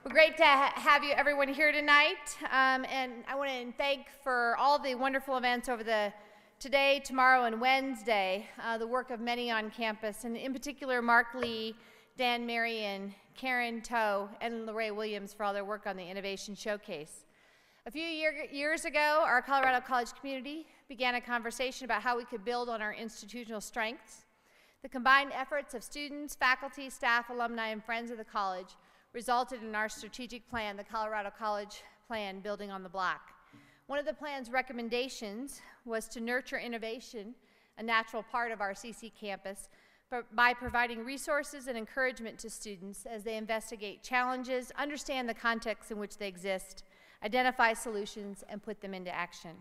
Well, great to have you, everyone, here tonight. And I want to thank for all the wonderful events over today, tomorrow, and Wednesday, the work of many on campus, and in particular, Mark Lee, Dan Marion, Karen Toe, and Lorraine Williams for all their work on the Innovation Showcase. A few years ago, our Colorado College community began a conversation about how we could build on our institutional strengths. The combined efforts of students, faculty, staff, alumni, and friends of the college resulted in our strategic plan, the Colorado College Plan, Building on the Block. One of the plan's recommendations was to nurture innovation, a natural part of our CC campus, by providing resources and encouragement to students as they investigate challenges, understand the context in which they exist, identify solutions, and put them into action.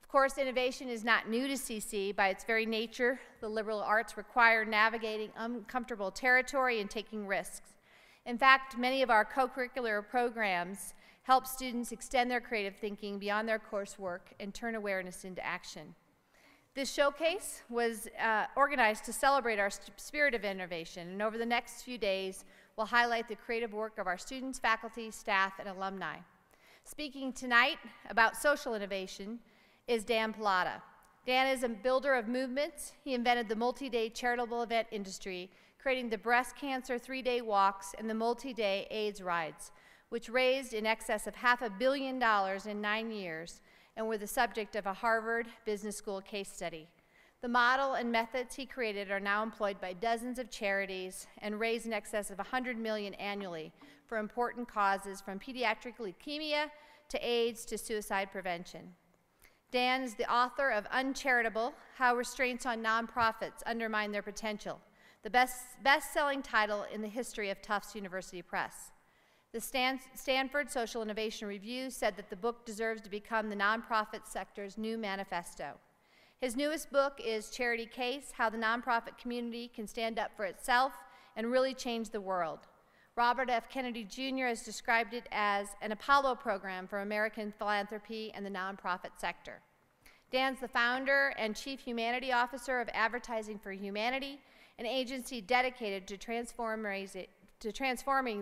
Of course, innovation is not new to CC. By its very nature, the liberal arts require navigating uncomfortable territory and taking risks. In fact, many of our co-curricular programs help students extend their creative thinking beyond their coursework and turn awareness into action. This showcase was organized to celebrate our spirit of innovation, and over the next few days, we'll highlight the creative work of our students, faculty, staff, and alumni. Speaking tonight about social innovation is Dan Pallotta. Dan is a builder of movements. He invented the multi-day charitable event industry, creating the breast cancer 3-day walks and the multi-day AIDS rides, which raised in excess of $500 million in 9 years and were the subject of a Harvard Business School case study. The model and methods he created are now employed by dozens of charities and raise in excess of $100 million annually for important causes from pediatric leukemia to AIDS to suicide prevention. Dan is the author of Uncharitable, How Restraints on Nonprofits Undermine Their Potential, the best-selling title in the history of Tufts University Press. The Stanford Social Innovation Review said that the book deserves to become the nonprofit sector's new manifesto. His newest book is Charity Case, How the Nonprofit Community Can Stand Up for Itself and Really Change the World. Robert F. Kennedy Jr. has described it as an Apollo program for American philanthropy and the nonprofit sector. Dan's the founder and chief humanity officer of Advertising for Humanity, an agency dedicated to transforming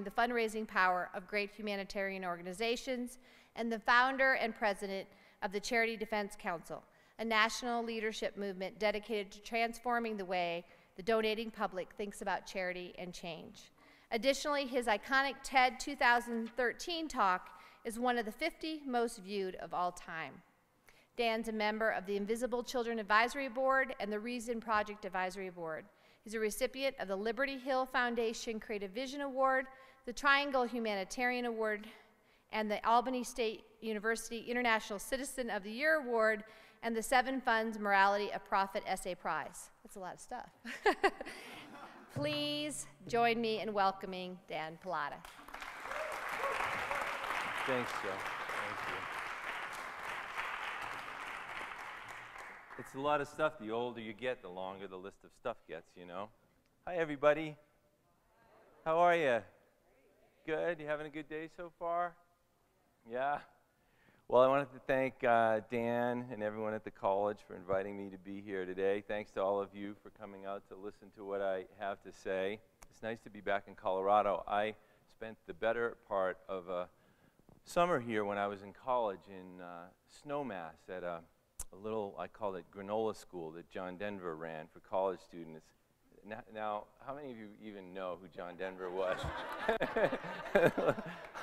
the fundraising power of great humanitarian organizations, and the founder and president of the Charity Defense Council, a national leadership movement dedicated to transforming the way the donating public thinks about charity and change. Additionally, his iconic TED 2013 talk is one of the 50 most viewed of all time. Dan's a member of the Invisible Children Advisory Board and the Reason Project Advisory Board. He's a recipient of the Liberty Hill Foundation Creative Vision Award, the Triangle Humanitarian Award, and the Albany State University International Citizen of the Year Award, and the Seven Funds Morality of Profit Essay Prize. That's a lot of stuff. Please join me in welcoming Dan Pallotta. Thanks, Joe. Thank you. It's a lot of stuff. The older you get, the longer the list of stuff gets, you know. Hi, everybody. How are you? Good? You having a good day so far? Yeah? Well, I wanted to thank Dan and everyone at the college for inviting me to be here today. Thanks to all of you for coming out to listen to what I have to say. It's nice to be back in Colorado. I spent the better part of a summer here when I was in college in Snowmass at a little, I call it granola school that John Denver ran for college students. Now, how many of you even know who John Denver was?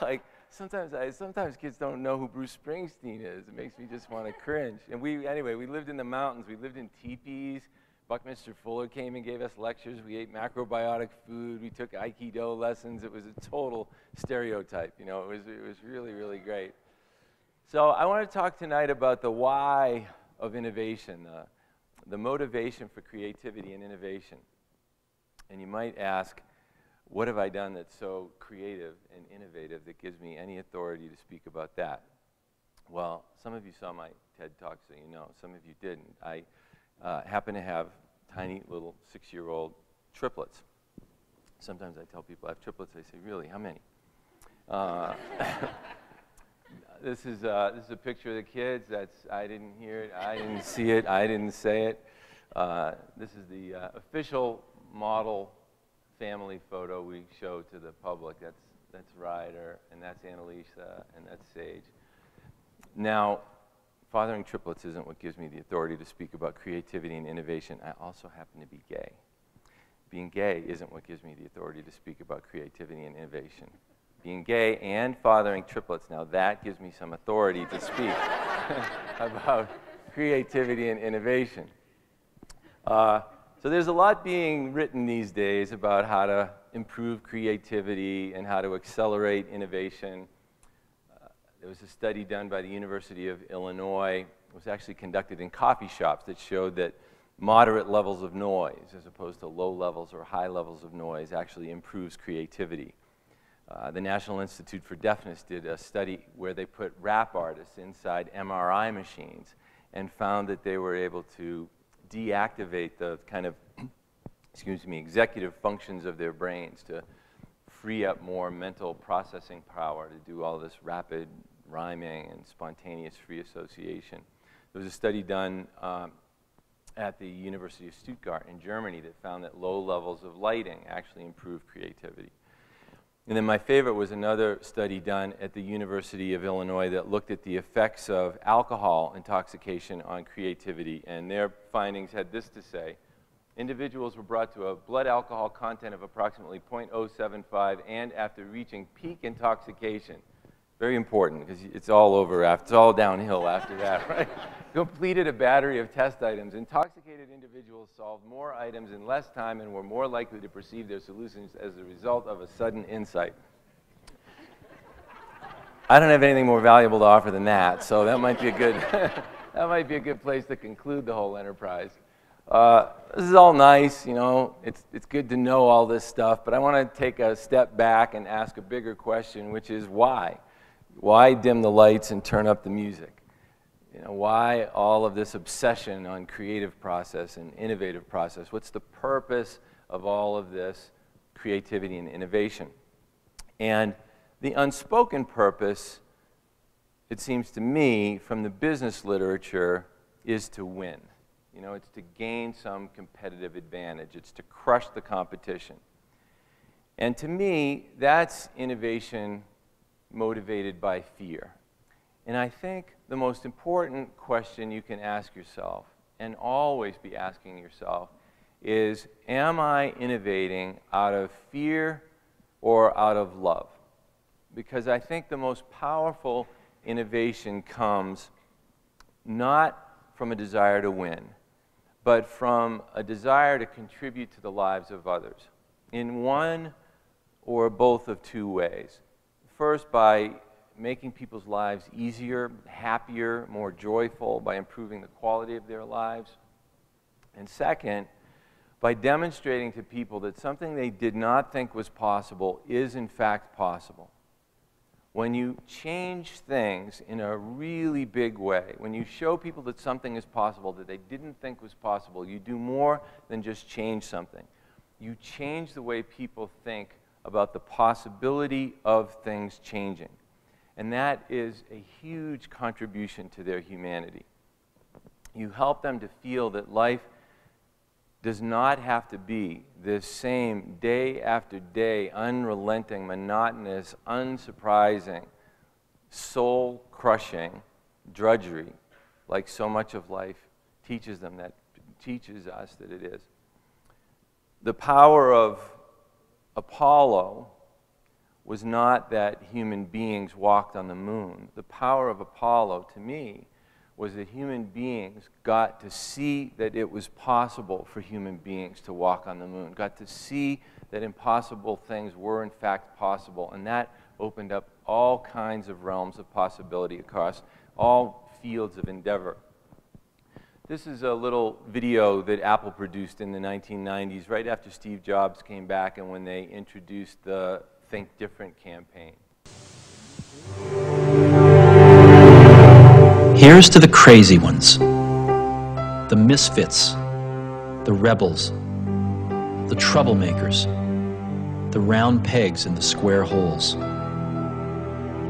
Like, sometimes kids don't know who Bruce Springsteen is. It makes me just want to cringe. And anyway, we lived in the mountains. We lived in teepees. Buckminster Fuller came and gave us lectures. We ate macrobiotic food. We took Aikido lessons. It was a total stereotype. You know, it was really, really great. So I want to talk tonight about the why of innovation, the motivation for creativity and innovation. And you might ask, what have I done that's so creative and innovative that gives me any authority to speak about that? Well, some of you saw my TED Talk, so you know. Some of you didn't. I happen to have tiny little 6-year-old triplets. Sometimes I tell people I have triplets. They say, really, how many? This is a picture of the kids. I didn't hear it. I didn't see it. I didn't say it. This is the official model family photo we show to the public. that's Ryder, and that's Annalisa, and that's Sage. Now, fathering triplets isn't what gives me the authority to speak about creativity and innovation. I also happen to be gay. Being gay isn't what gives me the authority to speak about creativity and innovation. Being gay and fathering triplets, now that gives me some authority to speak about creativity and innovation. So there's a lot being written these days about how to improve creativity and how to accelerate innovation. There was a study done by the University of Illinois. It was actually conducted in coffee shops that showed that moderate levels of noise, as opposed to low levels or high levels of noise, actually improves creativity. The National Institute for Deafness did a study where they put rap artists inside MRI machines and found that they were able to deactivate the kind of, executive functions of their brains to free up more mental processing power to do all this rapid rhyming and spontaneous free association. There was a study done at the University of Stuttgart in Germany that found that low levels of lighting actually improve creativity. And then my favorite was another study done at the University of Illinois that looked at the effects of alcohol intoxication on creativity, and their findings had this to say: individuals were brought to a blood alcohol content of approximately 0.075, and after reaching peak intoxication, very important because it's all over after, it's all downhill after that, right? Completed a battery of test items. Intoxicated individuals solved more items in less time and were more likely to perceive their solutions as a result of a sudden insight. I don't have anything more valuable to offer than that, so that might be a good, that might be a good place to conclude the whole enterprise. This is all nice, you know, it's good to know all this stuff, but I want to take a step back and ask a bigger question, which is why? Why dim the lights and turn up the music? You know, why all of this obsession on creative process and innovative process? What's the purpose of all of this creativity and innovation? And the unspoken purpose, it seems to me, from the business literature, is to win. You know, it's to gain some competitive advantage. It's to crush the competition. And to me, that's innovation motivated by fear. And I think the most important question you can ask yourself, and always be asking yourself, is, am I innovating out of fear or out of love? Because I think the most powerful innovation comes not from a desire to win, but from a desire to contribute to the lives of others in one or both of two ways. First, by making people's lives easier, happier, more joyful, by improving the quality of their lives. And second, by demonstrating to people that something they did not think was possible is in fact possible. When you change things in a really big way, when you show people that something is possible that they didn't think was possible, you do more than just change something. You change the way people think about the possibility of things changing. And that is a huge contribution to their humanity. You help them to feel that life does not have to be this same day after day, unrelenting, monotonous, unsurprising, soul-crushing drudgery, like so much of life teaches us that it is. The power of Apollo was not that human beings walked on the moon. The power of Apollo, to me, was that human beings got to see that it was possible for human beings to walk on the moon, got to see that impossible things were in fact possible, and that opened up all kinds of realms of possibility across all fields of endeavor. This is a little video that Apple produced in the 1990s, right after Steve Jobs came back and when they introduced the Think Different campaign. Here's to the crazy ones, the misfits, the rebels, the troublemakers, the round pegs in the square holes,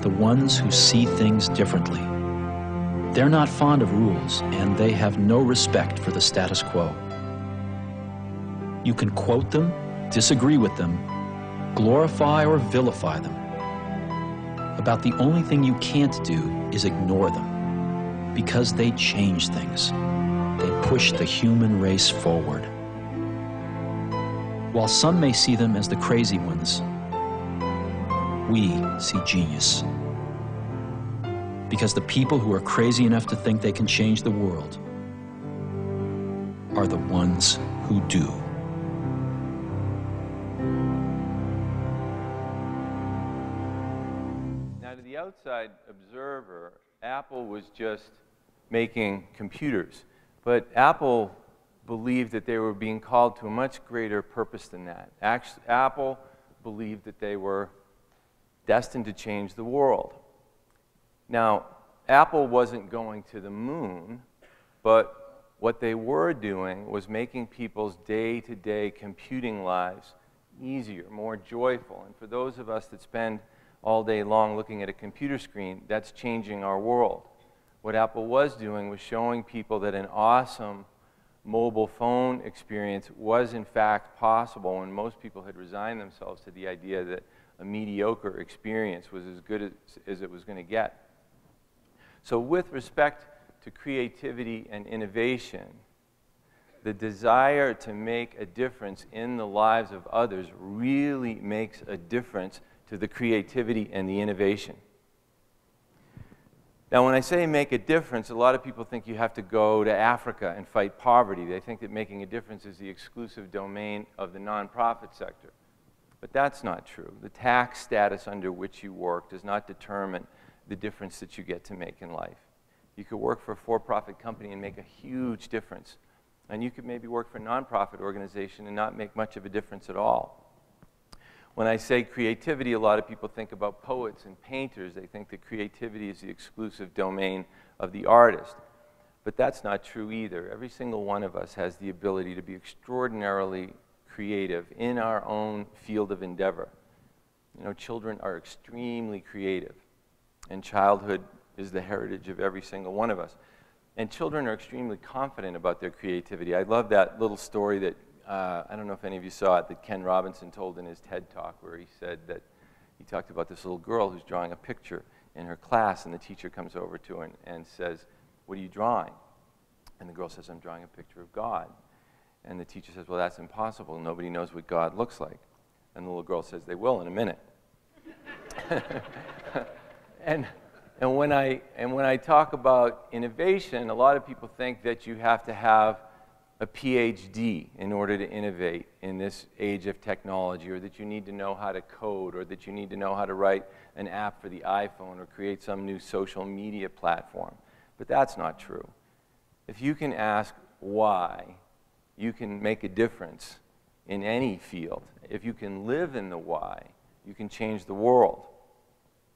the ones who see things differently. They're not fond of rules, and they have no respect for the status quo. You can quote them, disagree with them, glorify or vilify them, about the only thing you can't do is ignore them, because they change things. They push the human race forward. While some may see them as the crazy ones, we see genius. Because the people who are crazy enough to think they can change the world are the ones who do. Now, to the outside observer, Apple was just making computers. But Apple believed that they were being called to a much greater purpose than that. Actually, Apple believed that they were destined to change the world. Now, Apple wasn't going to the moon, but what they were doing was making people's day-to-day computing lives easier, more joyful. And for those of us that spend all day long looking at a computer screen, that's changing our world. What Apple was doing was showing people that an awesome mobile phone experience was in fact possible when most people had resigned themselves to the idea that a mediocre experience was as good as it was going to get. So with respect to creativity and innovation, the desire to make a difference in the lives of others really makes a difference to the creativity and the innovation. Now, when I say make a difference, a lot of people think you have to go to Africa and fight poverty. They think that making a difference is the exclusive domain of the nonprofit sector. But that's not true. The tax status under which you work does not determine the difference that you get to make in life. You could work for a for-profit company and make a huge difference. And you could maybe work for a nonprofit organization and not make much of a difference at all. When I say creativity, a lot of people think about poets and painters. They think that creativity is the exclusive domain of the artist. But that's not true either. Every single one of us has the ability to be extraordinarily creative in our own field of endeavor. You know, children are extremely creative, and childhood is the heritage of every single one of us. And children are extremely confident about their creativity. I love that little story that I don't know if any of you saw it, that Ken Robinson told in his TED Talk, where he said that he talked about this little girl who's drawing a picture in her class, and the teacher comes over to her and says, "What are you drawing?" And the girl says, "I'm drawing a picture of God." And the teacher says, "Well, that's impossible. Nobody knows what God looks like." And the little girl says, "They will in a minute." and when I talk about innovation, a lot of people think that you have to have a PhD in order to innovate in this age of technology, or that you need to know how to code, or that you need to know how to write an app for the iPhone or create some new social media platform. But that's not true. If you can ask why, you can make a difference in any field. If you can live in the why, you can change the world.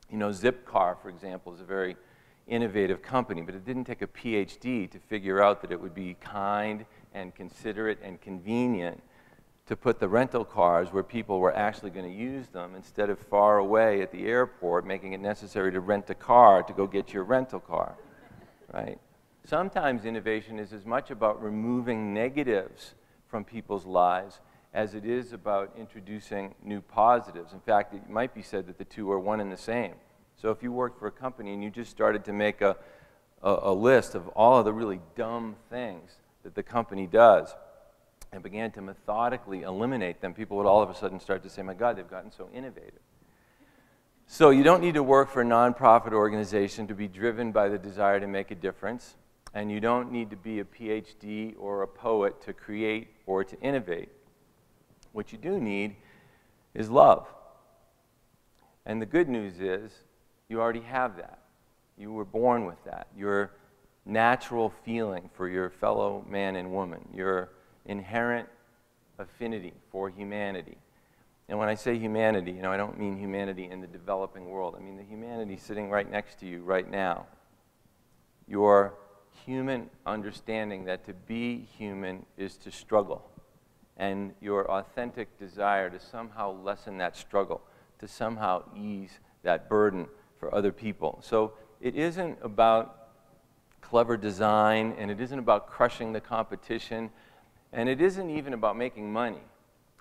You know, Zipcar, for example, is a very innovative company, but it didn't take a PhD to figure out that it would be kind and considerate and convenient to put the rental cars where people were actually going to use them instead of far away at the airport, making it necessary to rent a car to go get your rental car, right? Sometimes innovation is as much about removing negatives from people's lives as it is about introducing new positives. In fact, it might be said that the two are one and the same. So if you worked for a company and you just started to make a list of all of the really dumb things that the company does and began to methodically eliminate them, people would all of a sudden start to say, "My God, they've gotten so innovative." So you don't need to work for a nonprofit organization to be driven by the desire to make a difference, and you don't need to be a PhD or a poet to create or to innovate. What you do need is love. And the good news is you already have that. You were born with that. Your natural feeling for your fellow man and woman, your inherent affinity for humanity. And when I say humanity, you know, I don't mean humanity in the developing world. I mean the humanity sitting right next to you right now. Your human understanding that to be human is to struggle, and your authentic desire to somehow lessen that struggle, to somehow ease that burden for other people. So it isn't about clever design, and it isn't about crushing the competition, and it isn't even about making money.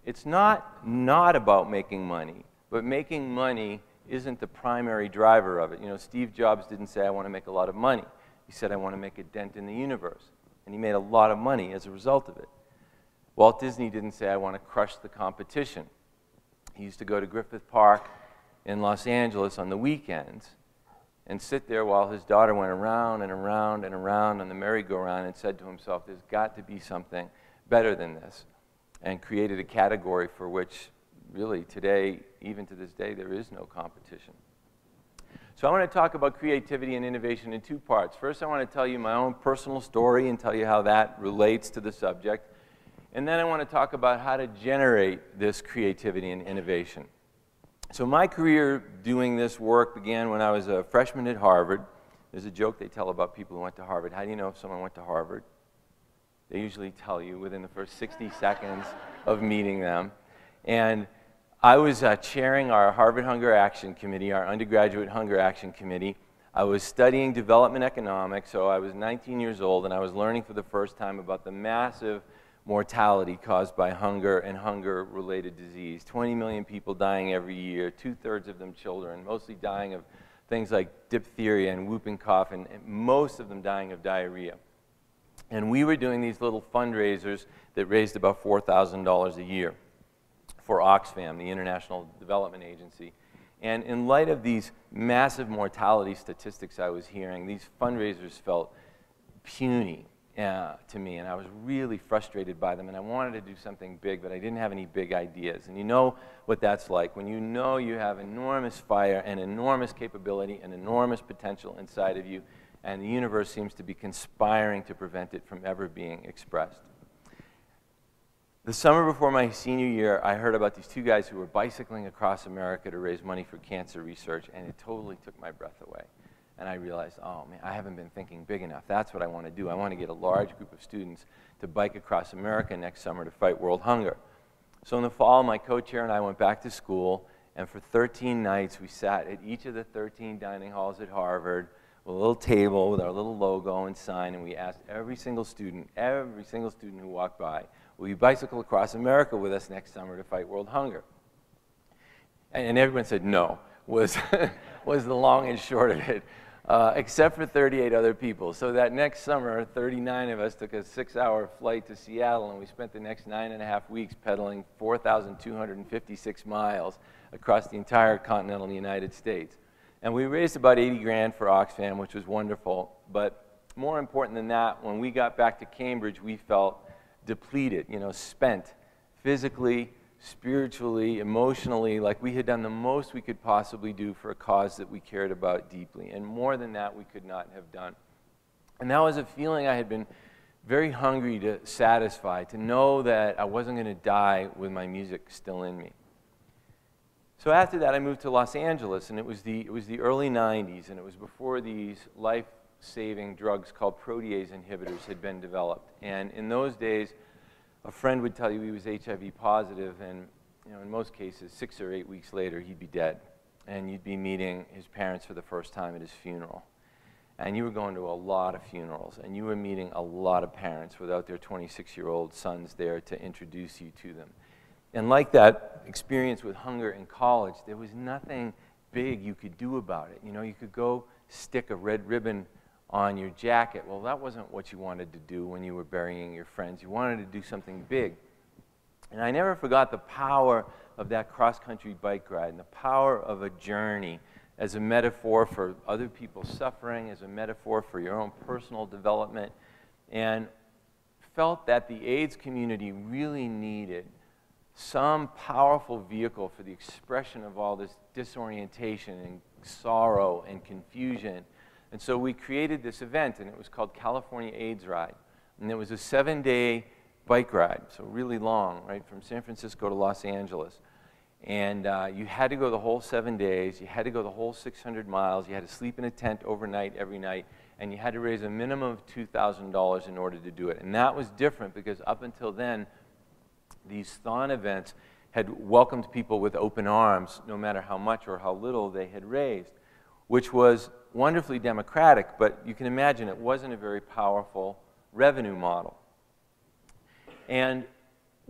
It's not about making money, but making money isn't the primary driver of it. You know, Steve Jobs didn't say, I want to make a lot of money. He said, I want to make a dent in the universe. And he made a lot of money as a result of it. Walt Disney didn't say, I want to crush the competition. He used to go to Griffith Park in Los Angeles on the weekends and sit there while his daughter went around and around and around on the merry-go-round and said to himself, there's got to be something better than this, and created a category for which really today, even to this day, there is no competition. So I want to talk about creativity and innovation in two parts. First, I want to tell you my own personal story and tell you how that relates to the subject. And then I want to talk about how to generate this creativity and innovation. So my career doing this work began when I was a freshman at Harvard. There's a joke they tell about people who went to Harvard. How do you know if someone went to Harvard? They usually tell you within the first 60 seconds of meeting them. And I was chairing our Harvard Hunger Action Committee, our undergraduate Hunger Action Committee. I was studying development economics, so I was 19 years old, and I was learning for the first time about the massive mortality caused by hunger and hunger-related disease. 20 million people dying every year, 2/3 of them children, mostly dying of things like diphtheria and whooping cough, and most of them dying of diarrhea. And we were doing these little fundraisers that raised about $4,000 a year for Oxfam, the International Development Agency. And in light of these massive mortality statistics I was hearing, these fundraisers felt puny to me, and I was really frustrated by them, and I wanted to do something big, but I didn't have any big ideas. And you know what that's like. When you know you have enormous fire and enormous capability and enormous potential inside of you, and the universe seems to be conspiring to prevent it from ever being expressed. The summer before my senior year, I heard about these two guys who were bicycling across America to raise money for cancer research, and it totally took my breath away. And I realized, oh man, I haven't been thinking big enough. That's what I want to do. I want to get a large group of students to bike across America next summer to fight world hunger. So in the fall, my co-chair and I went back to school, and for 13 nights, we sat at each of the 13 dining halls at Harvard with a little table with our little logo and sign, and we asked every single student who walked by, will you bicycle across America with us next summer to fight world hunger? And everyone said no, was the long and short of it. Except for 38 other people. So that next summer, 39 of us took a 6-hour flight to Seattle, and we spent the next 9.5 weeks pedaling 4,256 miles across the entire continental United States. And we raised about 80 grand for Oxfam, which was wonderful. But more important than that, when we got back to Cambridge, we felt depleted, spent physically, spiritually, emotionally, like we had done the most we could possibly do for a cause that we cared about deeply. And more than that, we could not have done. And that was a feeling I had been very hungry to satisfy, to know that I wasn't going to die with my music still in me. So after that, I moved to Los Angeles, and it was the early 90s, and it was before these life-saving drugs called protease inhibitors had been developed. And in those days, a friend would tell you he was HIV positive, and in most cases, 6 or 8 weeks later, he'd be dead. And you'd be meeting his parents for the first time at his funeral. And you were going to a lot of funerals, and you were meeting a lot of parents without their 26-year-old sons there to introduce you to them. And like that experience with hunger in college, there was nothing big you could do about it. You could go stick a red ribbon on your jacket. Well, that wasn't what you wanted to do when you were burying your friends. You wanted to do something big. And I never forgot the power of that cross-country bike ride and the power of a journey as a metaphor for other people's suffering, as a metaphor for your own personal development, and felt that the AIDS community really needed some powerful vehicle for the expression of all this disorientation and sorrow and confusion. And so we created this event, and it was called California AIDS Ride. And it was a 7-day bike ride, so really long, right, from San Francisco to Los Angeles. And you had to go the whole 7 days. You had to go the whole 600 miles. You had to sleep in a tent overnight every night. And you had to raise a minimum of $2,000 in order to do it. And that was different because up until then, these Thon events had welcomed people with open arms, no matter how much or how little they had raised, which was wonderfully democratic, but you can imagine it wasn't a very powerful revenue model. And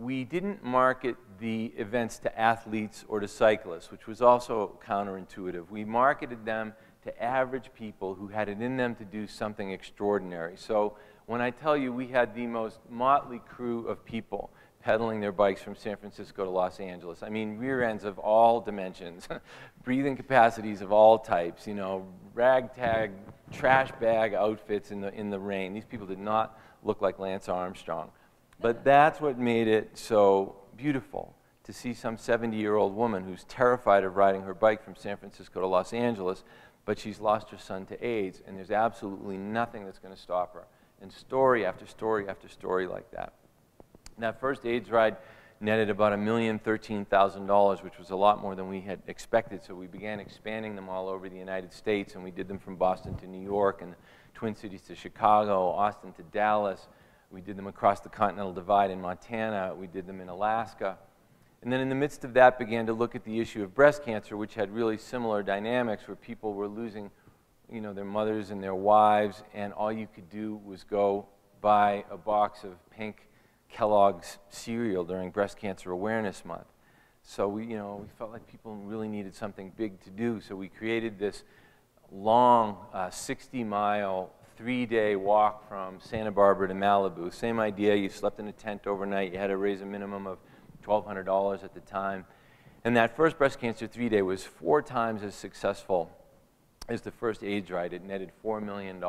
we didn't market the events to athletes or to cyclists, which was also counterintuitive. We marketed them to average people who had it in them to do something extraordinary. So when I tell you we had the most motley crew of people pedaling their bikes from San Francisco to Los Angeles, I mean rear ends of all dimensions, breathing capacities of all types, you know, ragtag, trash bag outfits in the rain. These people did not look like Lance Armstrong. But that's what made it so beautiful, to see some 70-year-old woman who's terrified of riding her bike from San Francisco to Los Angeles, but she's lost her son to AIDS, and there's absolutely nothing that's going to stop her. And story after story after story like that. And that first AIDS ride netted about $1,013,000, which was a lot more than we had expected, so we began expanding them all over the United States, and we did them from Boston to New York, and Twin Cities to Chicago, Austin to Dallas. We did them across the Continental Divide in Montana. We did them in Alaska. And then in the midst of that began to look at the issue of breast cancer, which had really similar dynamics where people were losing, you know, their mothers and their wives, and all you could do was go buy a box of pink Kellogg's cereal during Breast Cancer Awareness Month. So we felt like people really needed something big to do, so we created this long 60-mile 3-day walk from Santa Barbara to Malibu. Same idea, you slept in a tent overnight, you had to raise a minimum of $1,200 at the time. And that first breast cancer 3-day was 4 times as successful as the first AIDS ride. It netted $4 million.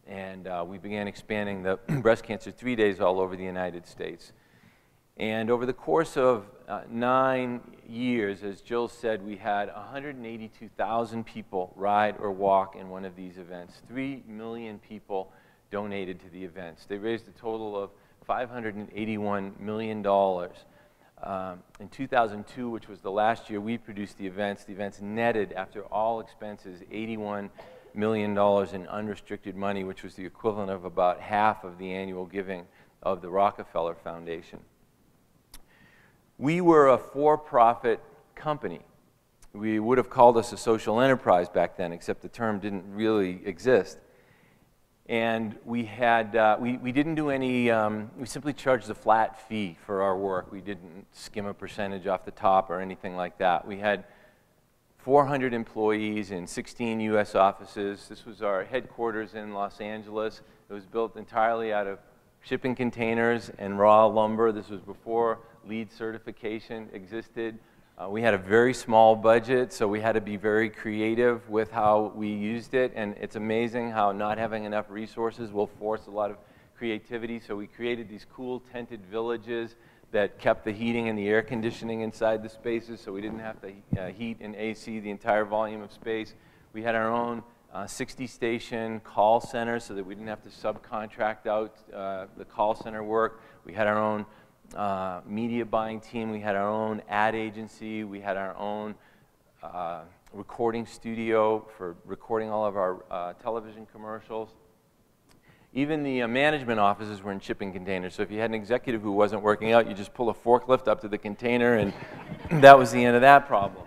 And we began expanding the breast cancer 3 days all over the United States. And over the course of 9 years, as Jill said, we had 182,000 people ride or walk in one of these events. 3 million people donated to the events. They raised a total of $581 million. In 2002, which was the last year we produced the events netted, after all expenses, $81 million in unrestricted money, which was the equivalent of about half of the annual giving of the Rockefeller Foundation. We were a for-profit company. We would have called us a social enterprise back then, except the term didn't really exist. And we had, we didn't do any, we simply charged a flat fee for our work. We didn't skim a percentage off the top or anything like that. We had 400 employees in 16 U.S. offices. This was our headquarters in Los Angeles. It was built entirely out of shipping containers and raw lumber. This was before LEED certification existed. We had a very small budget, so we had to be very creative with how we used it, and it's amazing how not having enough resources will force a lot of creativity. So we created these cool tented villages that kept the heating and the air conditioning inside the spaces, so we didn't have to heat and AC the entire volume of space. We had our own 60-station call center so that we didn't have to subcontract out the call center work. We had our own media buying team. We had our own ad agency. We had our own recording studio for recording all of our television commercials. Even the management offices were in shipping containers. So if you had an executive who wasn't working out, you just pull a forklift up to the container, and that was the end of that problem.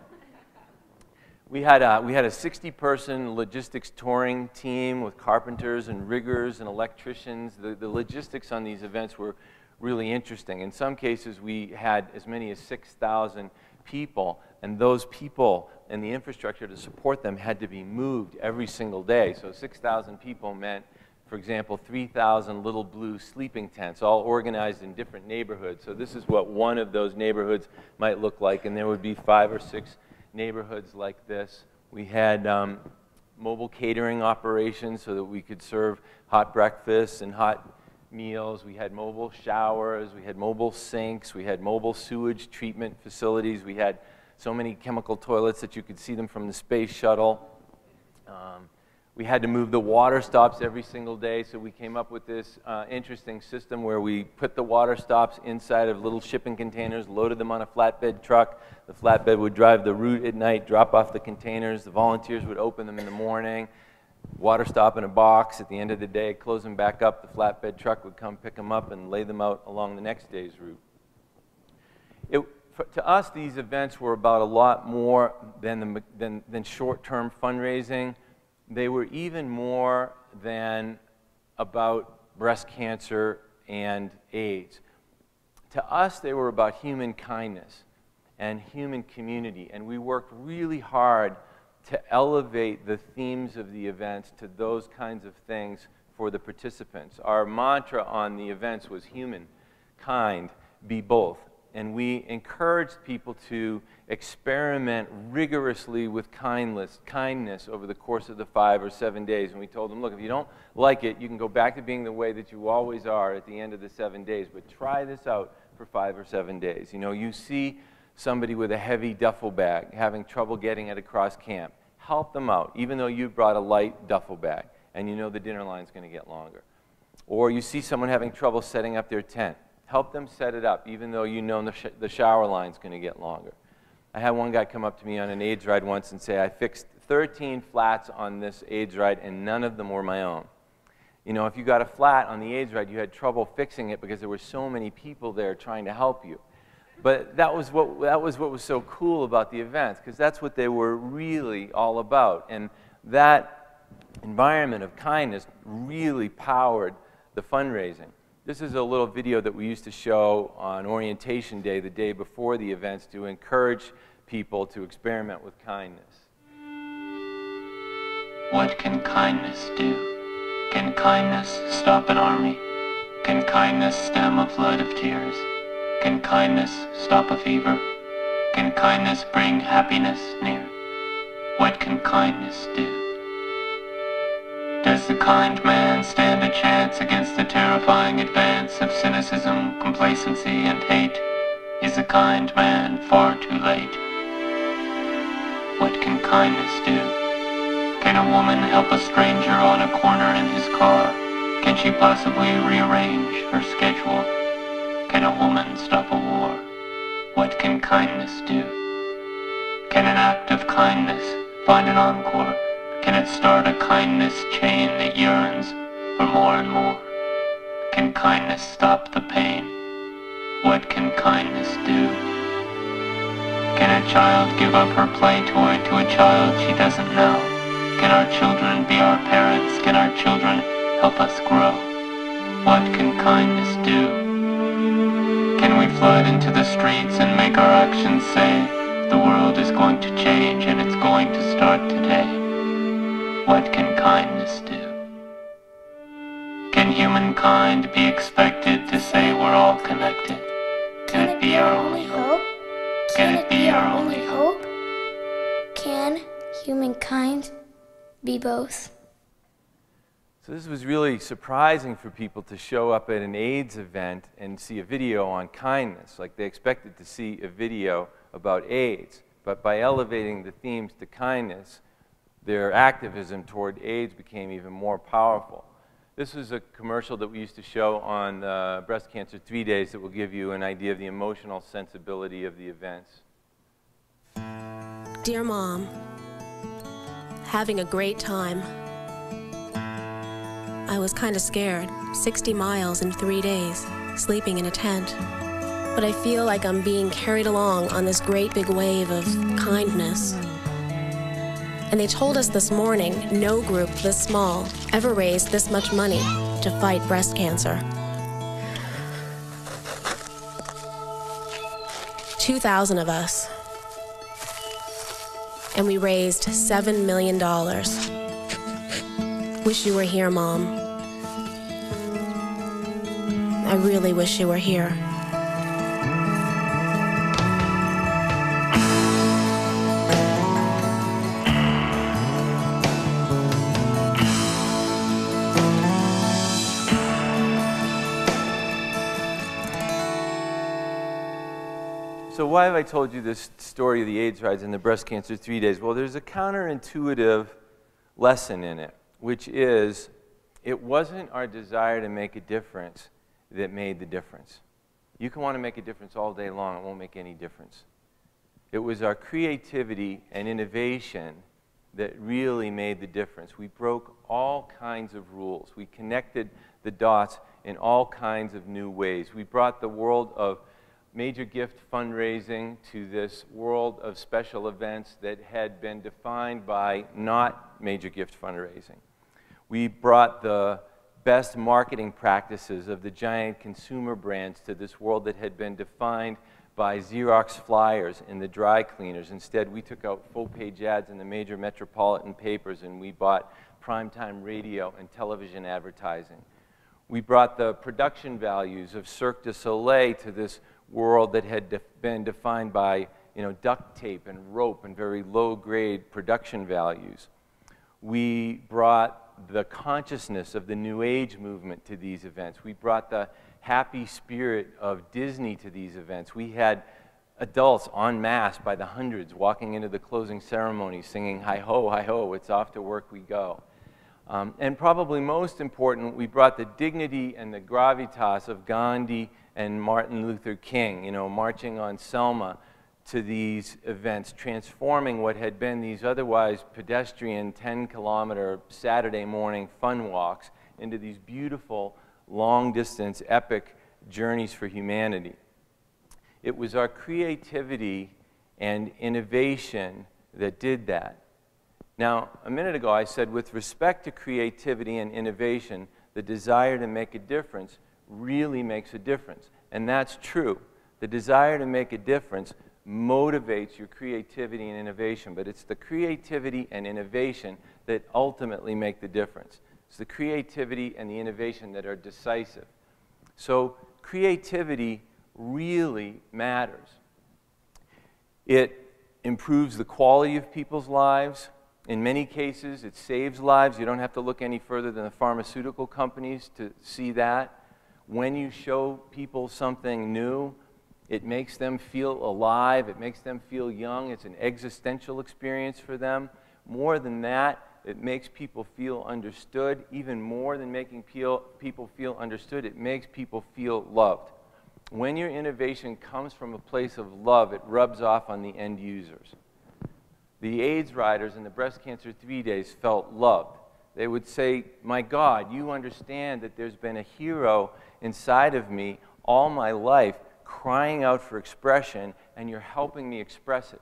We had a 60-person logistics touring team with carpenters and riggers and electricians. The logistics on these events were really interesting. In some cases, we had as many as 6,000 people, and those people and the infrastructure to support them had to be moved every single day. So 6,000 people meant, for example, 3,000 little blue sleeping tents, all organized in different neighborhoods. So this is what one of those neighborhoods might look like, and there would be 5 or 6 neighborhoods like this. We had mobile catering operations so that we could serve hot breakfasts and hot meals. We had mobile showers, we had mobile sinks, we had mobile sewage treatment facilities. We had so many chemical toilets that you could see them from the space shuttle. We had to move the water stops every single day, so we came up with this interesting system where we put the water stops inside of little shipping containers, loaded them on a flatbed truck. The flatbed would drive the route at night, drop off the containers. The volunteers would open them in the morning, water stop in a box. At the end of the day, close them back up. The flatbed truck would come pick them up and lay them out along the next day's route. To us, these events were about a lot more than short-term fundraising. They were even more than about breast cancer and AIDS. To us, they were about human kindness and human community, and we worked really hard to elevate the themes of the events to those kinds of things for the participants. Our mantra on the events was human, kind, be both. And we encouraged people to experiment rigorously with kindness over the course of the 5 or 7 days. And we told them, look, if you don't like it, you can go back to being the way that you always are at the end of the 7 days. But try this out for 5 or 7 days. You know, you see somebody with a heavy duffel bag having trouble getting it across camp. Help them out, even though you brought a light duffel bag and you know the dinner line's going to get longer. Or you see someone having trouble setting up their tent. Help them set it up, even though you know the shower line's going to get longer. I had one guy come up to me on an AIDS ride once and say, I fixed 13 flats on this AIDS ride, and none of them were my own. You know, if you got a flat on the AIDS ride, you had trouble fixing it because there were so many people there trying to help you. But that was what was so cool about the events, because that's what they were really all about. And that environment of kindness really powered the fundraising. This is a little video that we used to show on orientation day, the day before the events, to encourage people to experiment with kindness. What can kindness do? Can kindness stop an army? Can kindness stem a flood of tears? Can kindness stop a fever? Can kindness bring happiness near? What can kindness do? Does the kind man stand a chance against the terrifying advance of cynicism, complacency, and hate? Is the kind man far too late? What can kindness do? Can a woman help a stranger on a corner in his car? Can she possibly rearrange her schedule? Can a woman stop a war? What can kindness do? Can an act of kindness find an encore? Can it start a kindness chain that yearns for more and more? Can kindness stop the pain? What can kindness do? Can a child give up her play toy to a child she doesn't know? Can our children be our parents? Can our children help us grow? What can kindness do? Can we flood into the streets and make our actions say, the world is going to change and it's going to start today? What can kindness do? Can humankind be expected to say we're all connected? Can it be our only hope? Can it be our only hope? Can humankind be both? So this was really surprising for people to show up at an AIDS event and see a video on kindness. Like, they expected to see a video about AIDS. But by elevating the themes to kindness, their activism toward AIDS became even more powerful. This is a commercial that we used to show on Breast Cancer 3 Days that will give you an idea of the emotional sensibility of the events. Dear Mom, having a great time. I was kind of scared, 60 miles in 3 days, sleeping in a tent. But I feel like I'm being carried along on this great big wave of kindness. And they told us this morning, no group this small ever raised this much money to fight breast cancer. 2,000 of us. And we raised $7 million. Wish you were here, Mom. I really wish you were here. So why have I told you this story of the AIDS rides and the breast cancer 3 days? Well, there's a counterintuitive lesson in it, which is it wasn't our desire to make a difference that made the difference. You can want to make a difference all day long, it won't make any difference. It was our creativity and innovation that really made the difference. We broke all kinds of rules. We connected the dots in all kinds of new ways. We brought the world of major gift fundraising to this world of special events that had been defined by not major gift fundraising. We brought the best marketing practices of the giant consumer brands to this world that had been defined by Xerox flyers in the dry cleaners. Instead, we took out full-page ads in the major metropolitan papers, and we bought primetime radio and television advertising. We brought the production values of Cirque du Soleil to this world that had been defined by, duct tape and rope and very low-grade production values. We brought the consciousness of the New Age movement to these events. We brought the happy spirit of Disney to these events. We had adults en masse by the hundreds walking into the closing ceremony singing, "Hi ho, it's off to work we go." And probably most important, we brought the dignity and the gravitas of Gandhi and Martin Luther King, marching on Selma to these events, transforming what had been these otherwise pedestrian 10-kilometer Saturday morning fun walks into these beautiful, long-distance, epic journeys for humanity. It was our creativity and innovation that did that. Now, a minute ago I said with respect to creativity and innovation, the desire to make a difference really makes a difference. And that's true. The desire to make a difference motivates your creativity and innovation, but it's the creativity and innovation that ultimately make the difference. It's the creativity and the innovation that are decisive. So creativity really matters. It improves the quality of people's lives. In many cases, it saves lives. You don't have to look any further than the pharmaceutical companies to see that. When you show people something new, it makes them feel alive. It makes them feel young. It's an existential experience for them. More than that, it makes people feel understood. Even more than making people feel understood, it makes people feel loved. When your innovation comes from a place of love, it rubs off on the end users. The AIDS riders in the Breast Cancer 3 Days felt loved. They would say, "My God, you understand that there's been a hero inside of me all my life crying out for expression, and you're helping me express it.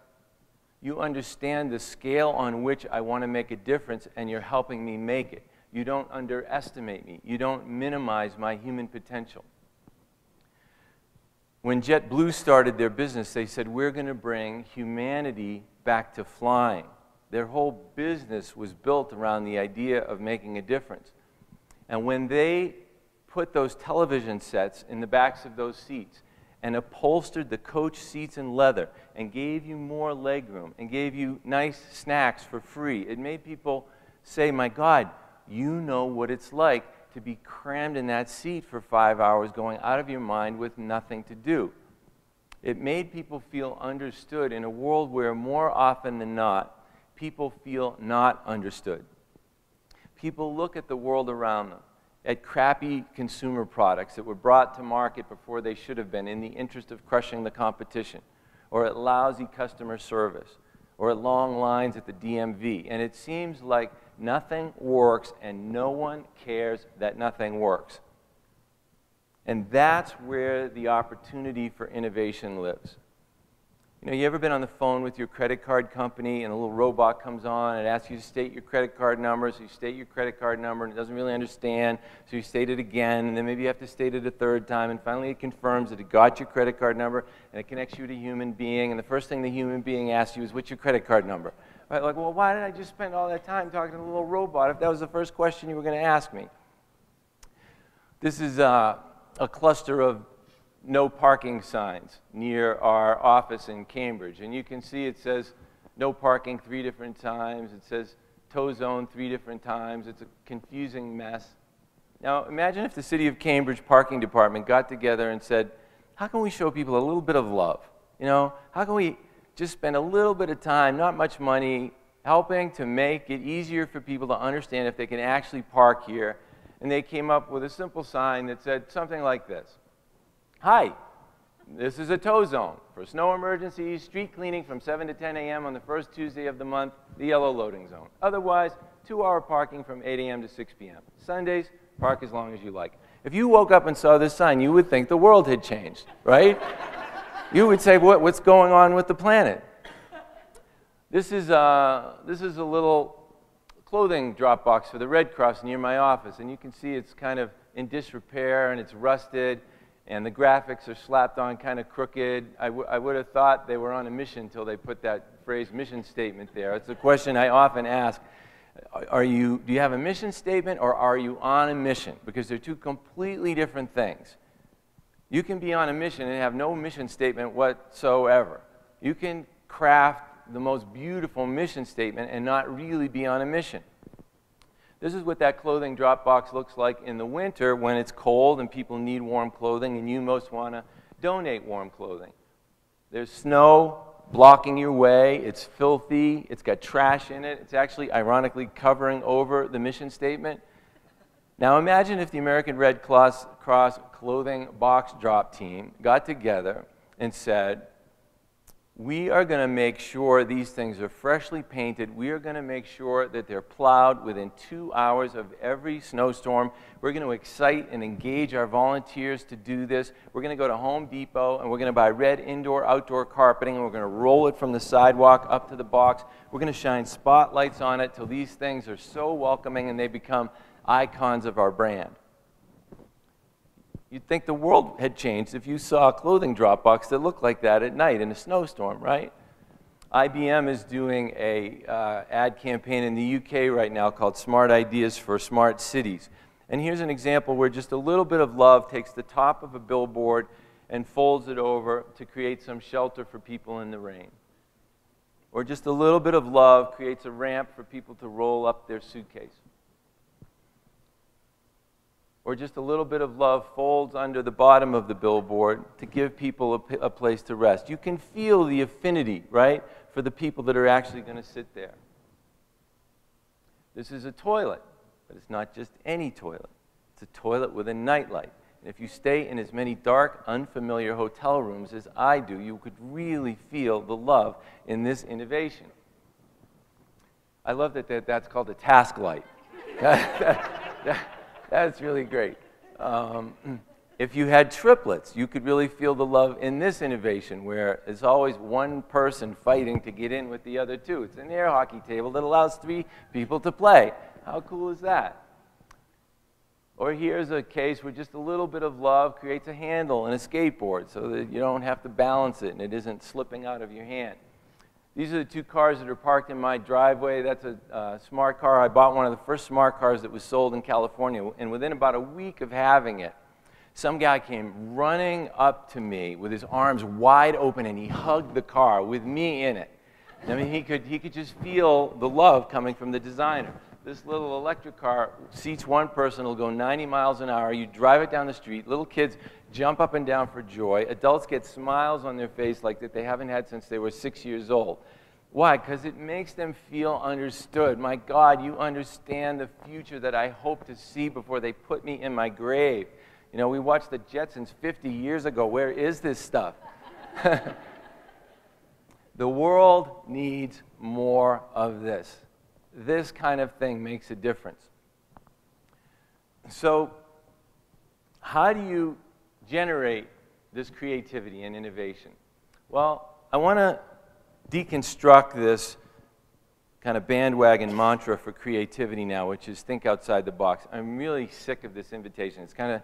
You understand the scale on which I want to make a difference, and you're helping me make it. You don't underestimate me. You don't minimize my human potential." When JetBlue started their business, they said, "We're going to bring humanity back to flying." Their whole business was built around the idea of making a difference. And when they put those television sets in the backs of those seats and upholstered the coach seats in leather and gave you more legroom and gave you nice snacks for free, it made people say, "My God, you know what it's like to be crammed in that seat for 5 hours going out of your mind with nothing to do." It made people feel understood in a world where more often than not, people feel not understood. People look at the world around them, at crappy consumer products that were brought to market before they should have been in the interest of crushing the competition, or at lousy customer service, or at long lines at the DMV. And it seems like nothing works and no one cares that nothing works. And that's where the opportunity for innovation lives. You ever been on the phone with your credit card company and a little robot comes on and asks you to state your credit card number, so you state your credit card number and it doesn't really understand, so you state it again, and then maybe you have to state it a third time, and finally it confirms that it got your credit card number and it connects you to a human being, and the first thing the human being asks you is, "What's your credit card number?" Right? Like, well, why did I just spend all that time talking to the little robot if that was the first question you were going to ask me? This is a cluster of no parking signs near our office in Cambridge. And you can see it says no parking 3 different times. It says tow zone 3 different times. It's a confusing mess. Now, imagine if the City of Cambridge Parking Department got together and said, how can we show people a little bit of love? How can we just spend a little bit of time, not much money, helping to make it easier for people to understand if they can actually park here? And they came up with a simple sign that said something like this. "Hi, this is a tow zone. For snow emergencies, street cleaning from 7 to 10 a.m. on the first Tuesday of the month, the yellow loading zone. Otherwise, 2-hour parking from 8 a.m. to 6 p.m. Sundays, park as long as you like." If you woke up and saw this sign, you would think the world had changed, right? You would say, what's going on with the planet? This is a little clothing drop box for the Red Cross near my office, and you can see it's kind of in disrepair and it's rusted, and the graphics are slapped on kind of crooked. I would have thought they were on a mission until they put that phrase mission statement there. It's a question I often ask. Do you have a mission statement, or are you on a mission? Because they're two completely different things. You can be on a mission and have no mission statement whatsoever. You can craft the most beautiful mission statement and not really be on a mission. This is what that clothing drop box looks like in the winter when it's cold and people need warm clothing and you most want to donate warm clothing. There's snow blocking your way, it's filthy, it's got trash in it, it's actually ironically covering over the mission statement. Now imagine if the American Red Cross clothing box drop team got together and said, we are going to make sure these things are freshly painted. We are going to make sure that they're plowed within 2 hours of every snowstorm. We're going to excite and engage our volunteers to do this. We're going to go to Home Depot and we're going to buy red indoor-outdoor carpeting and we're going to roll it from the sidewalk up to the box. We're going to shine spotlights on it till these things are so welcoming and they become icons of our brand. You'd think the world had changed if you saw a clothing drop box that looked like that at night in a snowstorm, right? IBM is doing an ad campaign in the UK right now called Smart Ideas for Smart Cities. And here's an example where just a little bit of love takes the top of a billboard and folds it over to create some shelter for people in the rain. Or just a little bit of love creates a ramp for people to roll up their suitcase. Or just a little bit of love folds under the bottom of the billboard to give people a place to rest. You can feel the affinity, right, for the people that are actually going to sit there. This is a toilet, but it's not just any toilet. It's a toilet with a nightlight. And if you stay in as many dark, unfamiliar hotel rooms as I do, you could really feel the love in this innovation. I love that that's called a task light. That's really great. If you had triplets, you could really feel the love in this innovation where there's always one person fighting to get in with the other two. It's an air hockey table that allows 3 people to play. How cool is that? Or here's a case where just a little bit of love creates a handle in a skateboard so that you don't have to balance it and it isn't slipping out of your hand. These are the 2 cars that are parked in my driveway. That's a smart car. I bought one of the first smart cars that was sold in California, and within about a week of having it, some guy came running up to me with his arms wide open, and he hugged the car with me in it. I mean, he could just feel the love coming from the designer. This little electric car seats one person, it'll go 90 miles an hour. You drive it down the street. Little kids jump up and down for joy. Adults get smiles on their face like that they haven't had since they were 6 years old. Why? Because it makes them feel understood. My God, you understand the future that I hope to see before they put me in my grave. You know, we watched the Jetsons 50 years ago. Where is this stuff? The world needs more of this. This kind of thing makes a difference. So, how do you generate this creativity and innovation? Well, I want to deconstruct this kind of bandwagon mantra for creativity now, which is think outside the box. I'm really sick of this invitation. It's kind of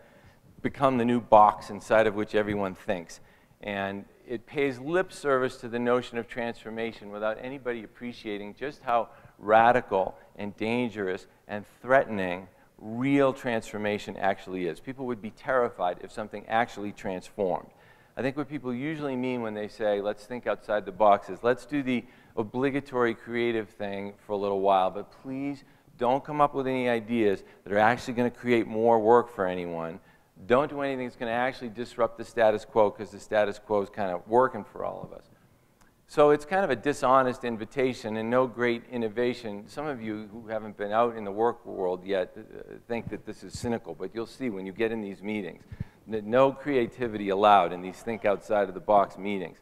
become the new box inside of which everyone thinks. And it pays lip service to the notion of transformation without anybody appreciating just how radical and dangerous and threatening real transformation actually is. People would be terrified if something actually transformed. I think what people usually mean when they say, let's think outside the box is, let's do the obligatory creative thing for a little while, but please don't come up with any ideas that are actually going to create more work for anyone. Don't do anything that's going to actually disrupt the status quo, because the status quo is kind of working for all of us. So it's kind of a dishonest invitation and no great innovation. Some of you who haven't been out in the work world yet think that this is cynical, but you'll see when you get in these meetings that no creativity allowed in these think outside of the box meetings.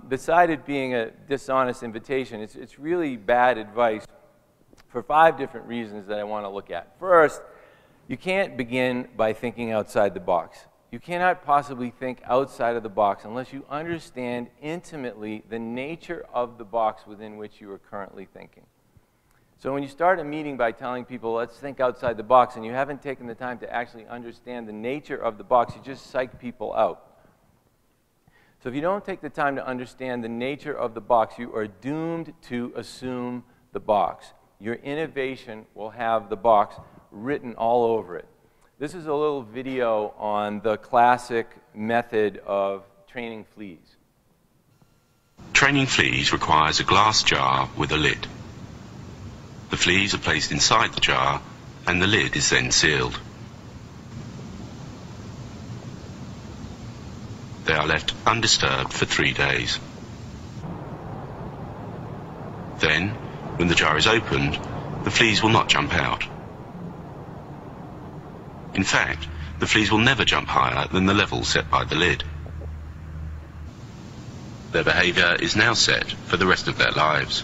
Beside it being a dishonest invitation, it's really bad advice for 5 different reasons that I want to look at. First, you can't begin by thinking outside the box. You cannot possibly think outside of the box unless you understand intimately the nature of the box within which you are currently thinking. So when you start a meeting by telling people, let's think outside the box, and you haven't taken the time to actually understand the nature of the box, you just psych people out. So if you don't take the time to understand the nature of the box, you are doomed to assume the box. Your innovation will have the box written all over it. This is a little video on the classic method of training fleas. Training fleas requires a glass jar with a lid. The fleas are placed inside the jar and the lid is then sealed. They are left undisturbed for 3 days. Then, when the jar is opened, the fleas will not jump out. In fact, the fleas will never jump higher than the level set by the lid. Their behavior is now set for the rest of their lives.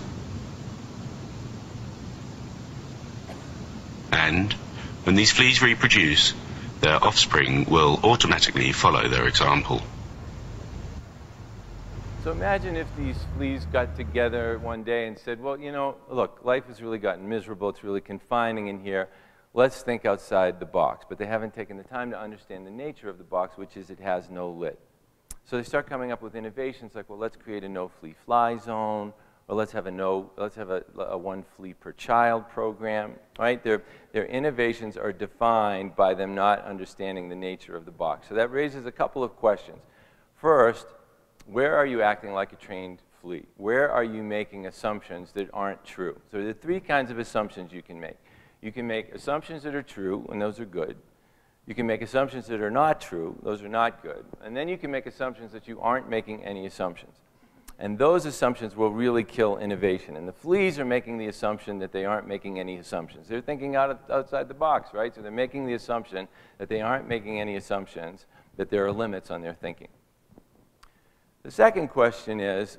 And, when these fleas reproduce, their offspring will automatically follow their example. So imagine if these fleas got together one day and said, well, you know, look, life has really gotten miserable, it's really confining in here, let's think outside the box. But they haven't taken the time to understand the nature of the box, which is it has no lid. So they start coming up with innovations like, well, let's create a no-flea fly zone, or let's have a one flea per child program, right? Their innovations are defined by them not understanding the nature of the box. So that raises a couple of questions. First, where are you acting like a trained flea? Where are you making assumptions that aren't true? So there are 3 kinds of assumptions you can make. You can make assumptions that are true, and those are good. You can make assumptions that are not true, those are not good. And then you can make assumptions that you aren't making any assumptions. And those assumptions will really kill innovation. And the fleas are making the assumption that they aren't making any assumptions. They're thinking outside the box, right? So they're making the assumption that they aren't making any assumptions, that there are limits on their thinking. The second question is,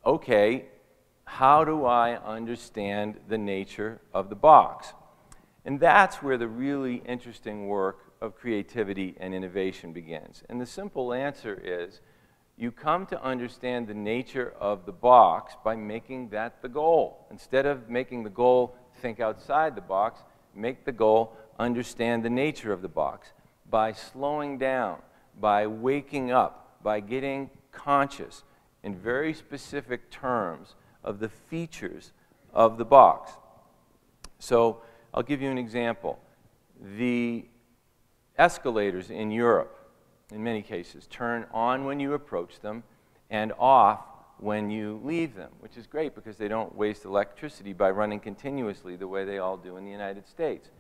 okay, how do I understand the nature of the box? And that's where the really interesting work of creativity and innovation begins. And the simple answer is, you come to understand the nature of the box by making that the goal. Instead of making the goal think outside the box, make the goal understand the nature of the box. By slowing down, by waking up, by getting conscious in very specific terms of the features of the box. So I'll give you an example. The escalators in Europe, in many cases, turn on when you approach them and off when you leave them, which is great because they don't waste electricity by running continuously the way they all do in the United States.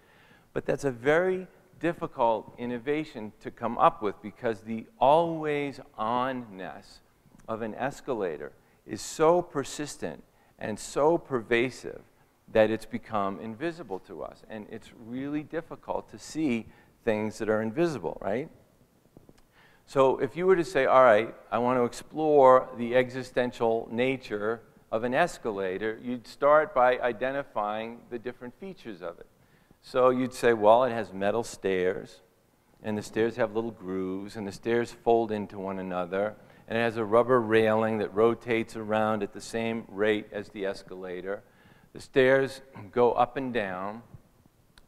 But that's a very difficult innovation to come up with because the always-on-ness of an escalator is so persistent and so pervasive that it's become invisible to us. And it's really difficult to see things that are invisible, right? So if you were to say, all right, I want to explore the existential nature of an escalator, you'd start by identifying the different features of it. So you'd say, well, it has metal stairs, and the stairs have little grooves, and the stairs fold into one another, and it has a rubber railing that rotates around at the same rate as the escalator. The stairs go up and down.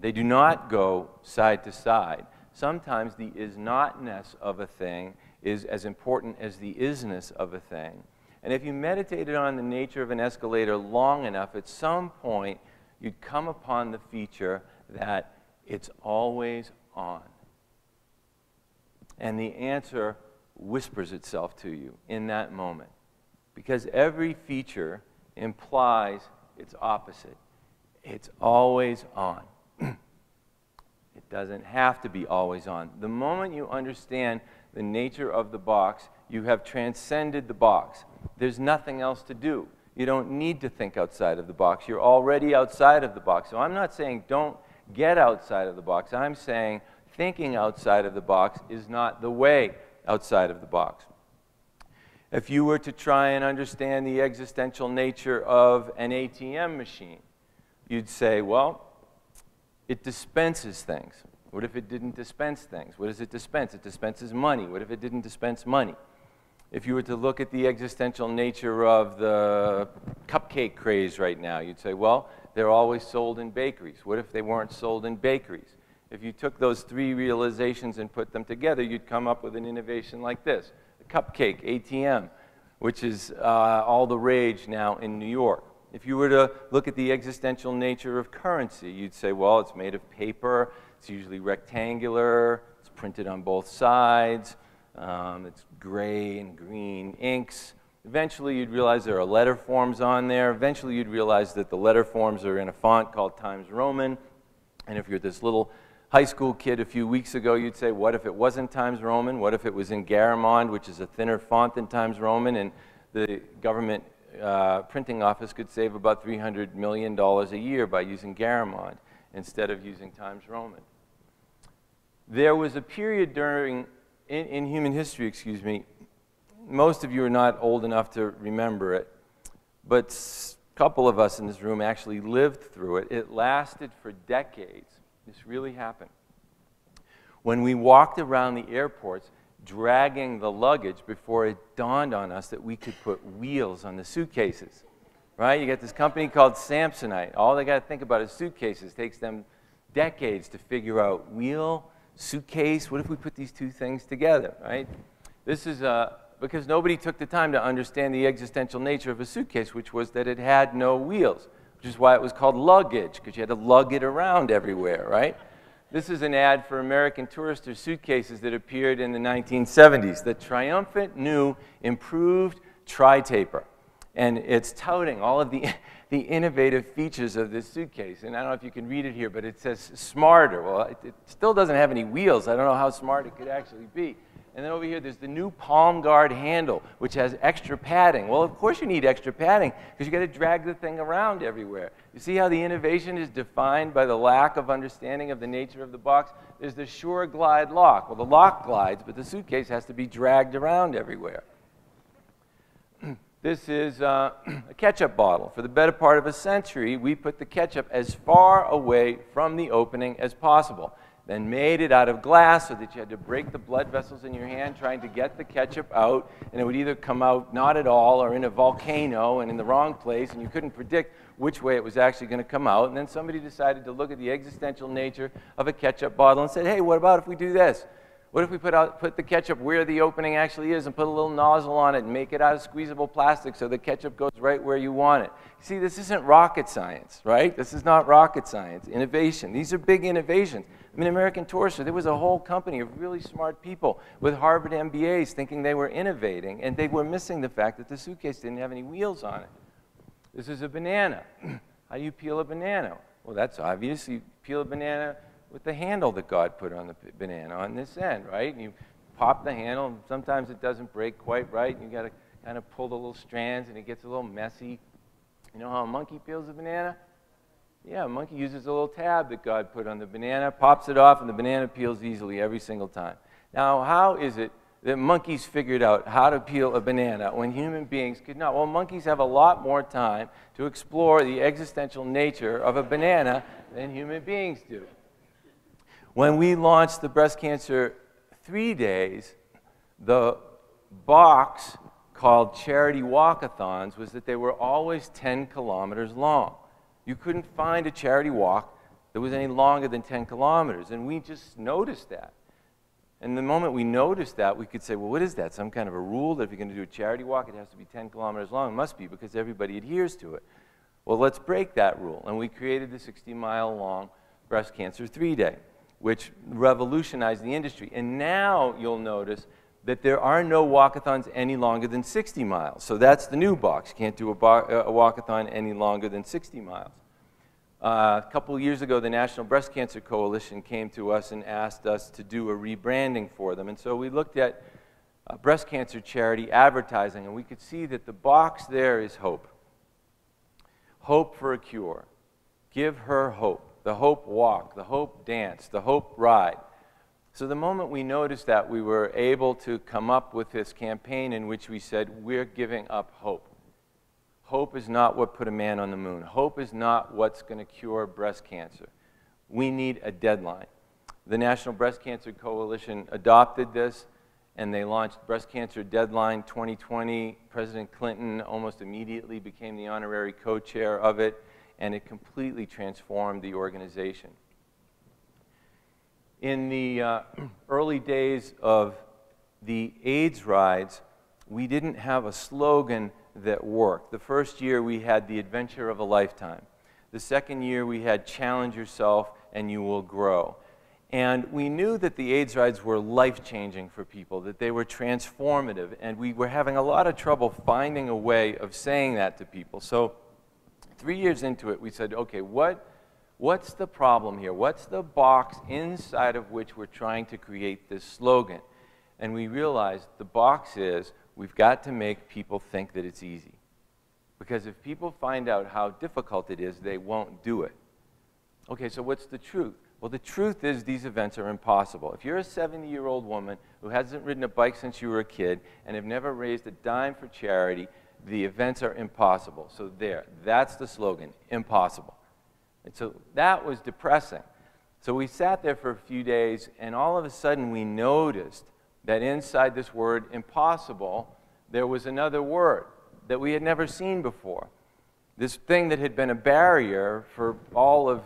They do not go side to side. Sometimes the is-not-ness of a thing is as important as the is-ness of a thing. And if you meditated on the nature of an escalator long enough, at some point you'd come upon the feature that it's always on. And the answer whispers itself to you in that moment. Because every feature implies its opposite. It's always on. It doesn't have to be always on. The moment you understand the nature of the box, you have transcended the box. There's nothing else to do. You don't need to think outside of the box. You're already outside of the box. So I'm not saying don't get outside of the box. I'm saying thinking outside of the box is not the way outside of the box. If you were to try and understand the existential nature of an ATM machine, you'd say, well, it dispenses things. What if it didn't dispense things? What does it dispense? It dispenses money. What if it didn't dispense money? If you were to look at the existential nature of the cupcake craze right now, you'd say, well, they're always sold in bakeries. What if they weren't sold in bakeries? If you took those three realizations and put them together, you'd come up with an innovation like this. A cupcake ATM, which is all the rage now in New York. If you were to look at the existential nature of currency, you'd say, well, it's made of paper, it's usually rectangular, it's printed on both sides, it's gray and green inks. Eventually, you'd realize there are letter forms on there. Eventually, you'd realize that the letter forms are in a font called Times Roman. And if you're this little high school kid a few weeks ago, you'd say, what if it wasn't Times Roman? What if it was in Garamond, which is a thinner font than Times Roman, and the government printing office could save about $300 million a year by using Garamond instead of using Times Roman. There was a period in human history, excuse me, most of you are not old enough to remember it, but a couple of us in this room actually lived through it. It lasted for decades. This really happened. When we walked around the airports dragging the luggage before it dawned on us that we could put wheels on the suitcases, right? You get this company called Samsonite. All they got to think about is suitcases. It takes them decades to figure out wheel, suitcase, what if we put these two things together, right? This is because nobody took the time to understand the existential nature of a suitcase, which was that it had no wheels, which is why it was called luggage, because you had to lug it around everywhere, right? This is an ad for American Tourister suitcases that appeared in the 1970s, the triumphant new improved tri-taper. And it's touting all of the innovative features of this suitcase. And I don't know if you can read it here, but it says smarter. Well, it still doesn't have any wheels. I don't know how smart it could actually be. And then over here, there's the new palm guard handle, which has extra padding. Well, of course you need extra padding, because you got to drag the thing around everywhere. You see how the innovation is defined by the lack of understanding of the nature of the box? There's the sure glide lock. Well, the lock glides, but the suitcase has to be dragged around everywhere. This is a ketchup bottle. For the better part of a century, we put the ketchup as far away from the opening as possible, then made it out of glass so that you had to break the blood vessels in your hand trying to get the ketchup out, and it would either come out not at all or in a volcano and in the wrong place, and you couldn't predict which way it was actually going to come out. And then somebody decided to look at the existential nature of a ketchup bottle and said, hey, what about if we do this? What if we put the ketchup where the opening actually is and put a little nozzle on it and make it out of squeezable plastic so the ketchup goes right where you want it? See, this isn't rocket science, right? This is not rocket science. Innovation. These are big innovations. I mean, American Tourister, there was a whole company of really smart people with Harvard MBAs thinking they were innovating, and they were missing the fact that the suitcase didn't have any wheels on it. This is a banana. How do you peel a banana? Well, that's obvious. You peel a banana with the handle that God put on the banana on this end, right? And you pop the handle, and sometimes it doesn't break quite right, and you got to kind of pull the little strands, and it gets a little messy. You know how a monkey peels a banana? Yeah, a monkey uses a little tab that God put on the banana, pops it off, and the banana peels easily every single time. Now, how is it that monkeys figured out how to peel a banana when human beings could not? Well, monkeys have a lot more time to explore the existential nature of a banana than human beings do. When we launched the Breast Cancer 3 Days, the box called Charity Walkathons was that they were always 10 kilometers long. You couldn't find a charity walk that was any longer than 10 kilometers, and we just noticed that. And the moment we noticed that, we could say, well, what is that? Some kind of a rule that if you're going to do a charity walk, it has to be 10 kilometers long? It must be, because everybody adheres to it. Well, let's break that rule. And we created the 60-mile-long Breast Cancer 3-Day, which revolutionized the industry. And now you'll notice that there are no walkathons any longer than 60 miles. So that's the new box. You can't do a walkathon any longer than 60 miles. A couple of years ago, the National Breast Cancer Coalition came to us and asked us to do a rebranding for them. And so we looked at breast cancer charity advertising, and we could see that the box there is hope. Hope for a cure. Give her hope. The hope walk, the hope dance, the hope ride. So the moment we noticed that, we were able to come up with this campaign in which we said, we're giving up hope. Hope is not what put a man on the moon. Hope is not what's going to cure breast cancer. We need a deadline. The National Breast Cancer Coalition adopted this, and they launched Breast Cancer Deadline 2020. President Clinton almost immediately became the honorary co-chair of it. and it completely transformed the organization. In the early days of the AIDS rides, we didn't have a slogan that worked. The first year we had the adventure of a lifetime. The second year we had challenge yourself and you will grow. And we knew that the AIDS rides were life-changing for people, that they were transformative, and we were having a lot of trouble finding a way of saying that to people. So 3 years into it, we said, okay, what's the problem here? What's the box inside of which we're trying to create this slogan? And we realized the box is we've got to make people think that it's easy. Because if people find out how difficult it is, they won't do it. Okay, so what's the truth? Well, the truth is these events are impossible. If you're a 70-year-old woman who hasn't ridden a bike since you were a kid and have never raised a dime for charity, the events are impossible. So that's the slogan, impossible. And so that was depressing. So we sat there for a few days, and all of a sudden we noticed that inside this word, impossible, there was another word that we had never seen before. This thing that had been a barrier for all of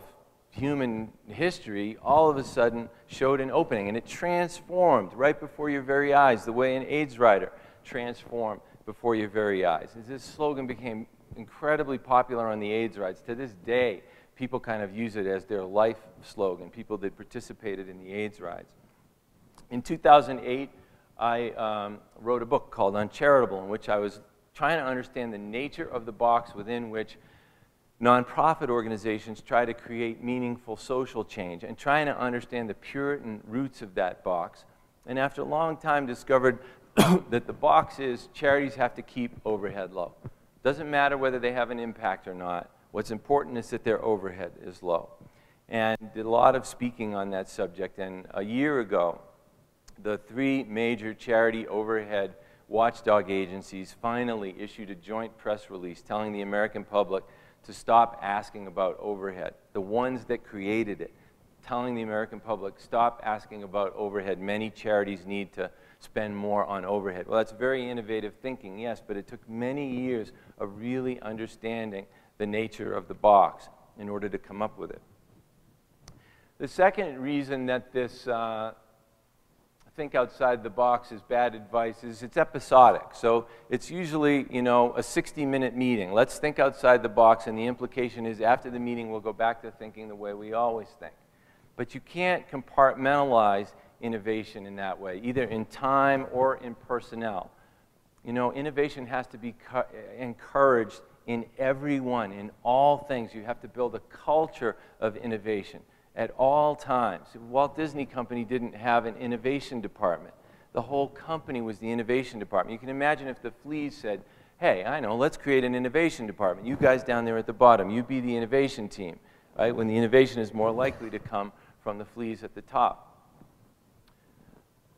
human history, all of a sudden showed an opening, and it transformed right before your very eyes, the way an AIDS rider transformed before your very eyes. As this slogan became incredibly popular on the AIDS rides, to this day, people kind of use it as their life slogan, people that participated in the AIDS rides. In 2008, I wrote a book called Uncharitable, in which I was trying to understand the nature of the box within which nonprofit organizations try to create meaningful social change, and trying to understand the Puritan roots of that box. And after a long time discovered that the box is charities have to keep overhead low. Doesn't matter whether they have an impact or not. What's important is that their overhead is low. And did a lot of speaking on that subject. And a year ago, the 3 major charity overhead watchdog agencies finally issued a joint press release telling the American public to stop asking about overhead. The ones that created it, telling the American public, stop asking about overhead. Many charities need to spend more on overhead. Well, that's very innovative thinking, yes, but it took many years of really understanding the nature of the box in order to come up with it. The second reason that this think outside the box is bad advice is it's episodic. So it's usually, you know, a 60-minute meeting. Let's think outside the box, and the implication is after the meeting we'll go back to thinking the way we always think. But you can't compartmentalize innovation in that way, either in time or in personnel. You know, innovation has to be encouraged in everyone, in all things. You have to build a culture of innovation at all times. Walt Disney Company didn't have an innovation department. The whole company was the innovation department. You can imagine if the fleas said, hey, I know, let's create an innovation department. You guys down there at the bottom, you be the innovation team, right? When the innovation is more likely to come from the fleas at the top.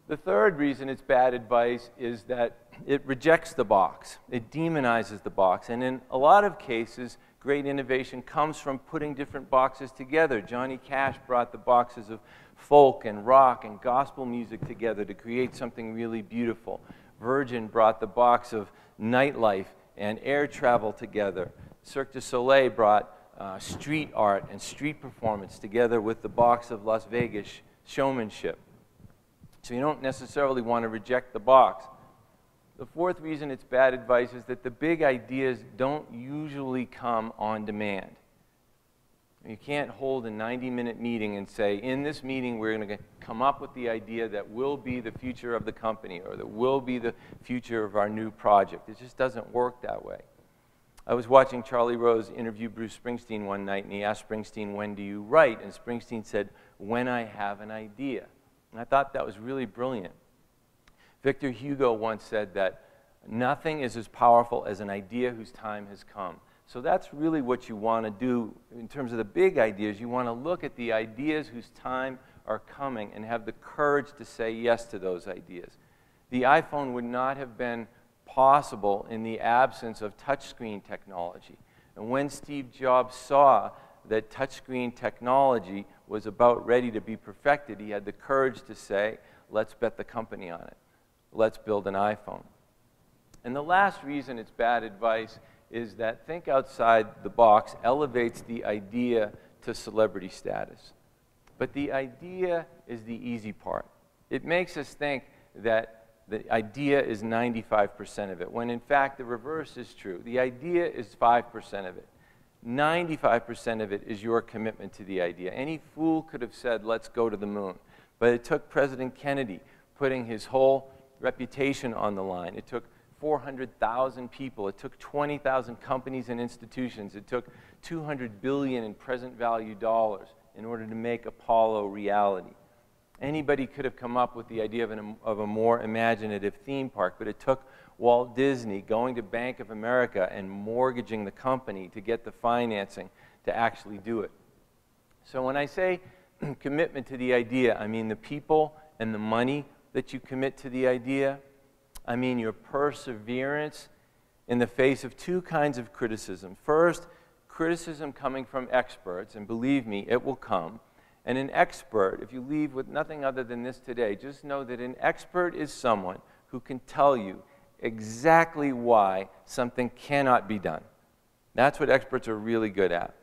The third reason it's bad advice is that it rejects the box. It demonizes the box. And in a lot of cases, great innovation comes from putting different boxes together. Johnny Cash brought the boxes of folk and rock and gospel music together to create something really beautiful. Virgin brought the box of nightlife and air travel together. Cirque du Soleil brought street art and street performance together with the box of Las Vegas showmanship. So you don't necessarily want to reject the box. The fourth reason it's bad advice is that the big ideas don't usually come on demand. You can't hold a 90-minute meeting and say, in this meeting we're going to come up with the idea that will be the future of the company or that will be the future of our new project. It just doesn't work that way. I was watching Charlie Rose interview Bruce Springsteen one night, and he asked Springsteen, when do you write? And Springsteen said, when I have an idea. And I thought that was really brilliant. Victor Hugo once said that nothing is as powerful as an idea whose time has come. So that's really what you want to do in terms of the big ideas. You want to look at the ideas whose time are coming and have the courage to say yes to those ideas. The iPhone would not have been possible in the absence of touchscreen technology. And when Steve Jobs saw that touchscreen technology was about ready to be perfected, he had the courage to say, let's bet the company on it. Let's build an iPhone. And the last reason it's bad advice is that think outside the box elevates the idea to celebrity status. But the idea is the easy part. It makes us think that the idea is 95% of it, when in fact the reverse is true. The idea is 5% of it. 95% of it is your commitment to the idea. Any fool could have said, let's go to the moon. But it took President Kennedy putting his whole reputation on the line. It took 400,000 people. It took 20,000 companies and institutions. It took $200 billion in present value dollars in order to make Apollo reality. Anybody could have come up with the idea of a more imaginative theme park, but it took Walt Disney going to Bank of America and mortgaging the company to get the financing to actually do it. So when I say commitment to the idea, I mean the people and the money that you commit to the idea. I mean your perseverance in the face of two kinds of criticism. First, criticism coming from experts, and believe me, it will come. And an expert, if you leave with nothing other than this today, just know that an expert is someone who can tell you exactly why something cannot be done. That's what experts are really good at.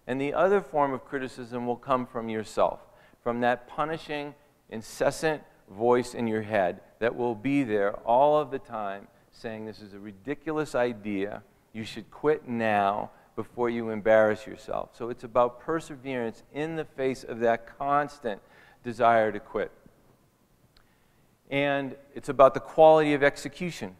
And the other form of criticism will come from yourself, from that punishing, incessant voice in your head that will be there all of the time saying this is a ridiculous idea, you should quit now before you embarrass yourself. So it's about perseverance in the face of that constant desire to quit. And it's about the quality of execution.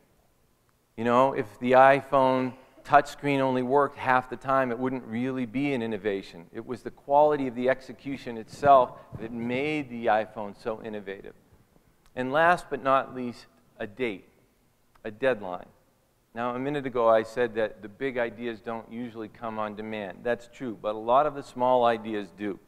You know, if the iPhone touchscreen only worked half the time, it wouldn't really be an innovation. It was the quality of the execution itself that made the iPhone so innovative. And last but not least, a date, a deadline. Now, a minute ago I said that the big ideas don't usually come on demand. That's true, but a lot of the small ideas do.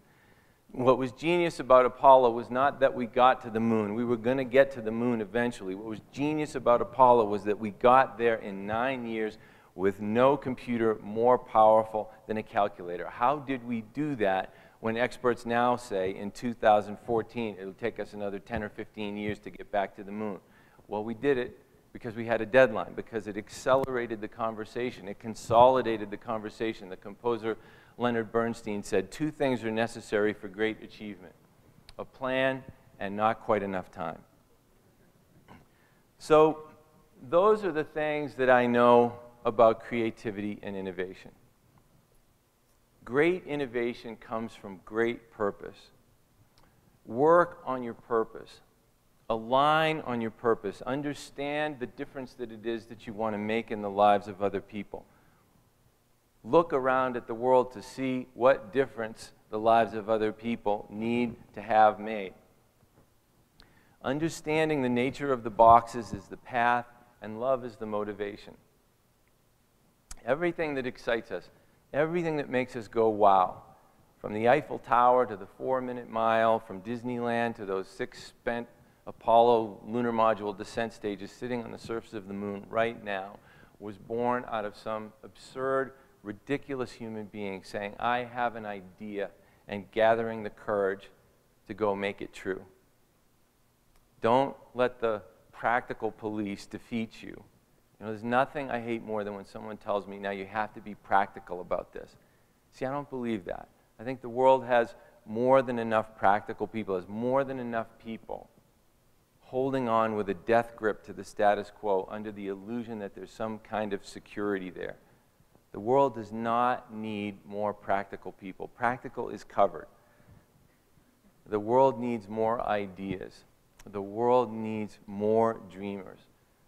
What was genius about Apollo was not that we got to the moon. We were going to get to the moon eventually. What was genius about Apollo was that we got there in 9 years with no computer more powerful than a calculator. How did we do that when experts now say in 2014 it'll take us another 10 or 15 years to get back to the moon? Well, we did it because we had a deadline, because it accelerated the conversation. It consolidated the conversation. The composer Leonard Bernstein said, two things are necessary for great achievement: a plan and not quite enough time. So those are the things that I know about creativity and innovation. Great innovation comes from great purpose. Work on your purpose. Align on your purpose. Understand the difference that it is that you want to make in the lives of other people. Look around at the world to see what difference the lives of other people need to have made. Understanding the nature of the boxes is the path, and love is the motivation. Everything that excites us, everything that makes us go wow, from the Eiffel Tower to the 4-minute mile, from Disneyland to those 6 spent Apollo lunar module descent stages sitting on the surface of the moon right now, was born out of some absurd, ridiculous human being saying, I have an idea, and gathering the courage to go make it true. Don't let the practical police defeat you. You know, there's nothing I hate more than when someone tells me, now you have to be practical about this. See, I don't believe that. I think the world has more than enough practical people, has more than enough people holding on with a death grip to the status quo under the illusion that there's some kind of security there. The world does not need more practical people. Practical is covered. The world needs more ideas. The world needs more dreamers.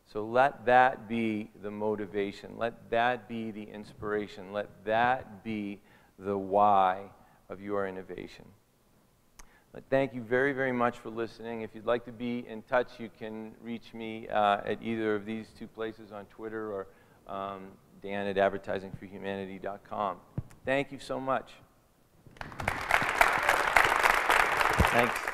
So let that be the motivation. Let that be the inspiration. Let that be the why of your innovation. But thank you very, very much for listening. If you'd like to be in touch, you can reach me at either of these two places on Twitter or Dan at advertisingforhumanity.com. Thank you so much. Thanks.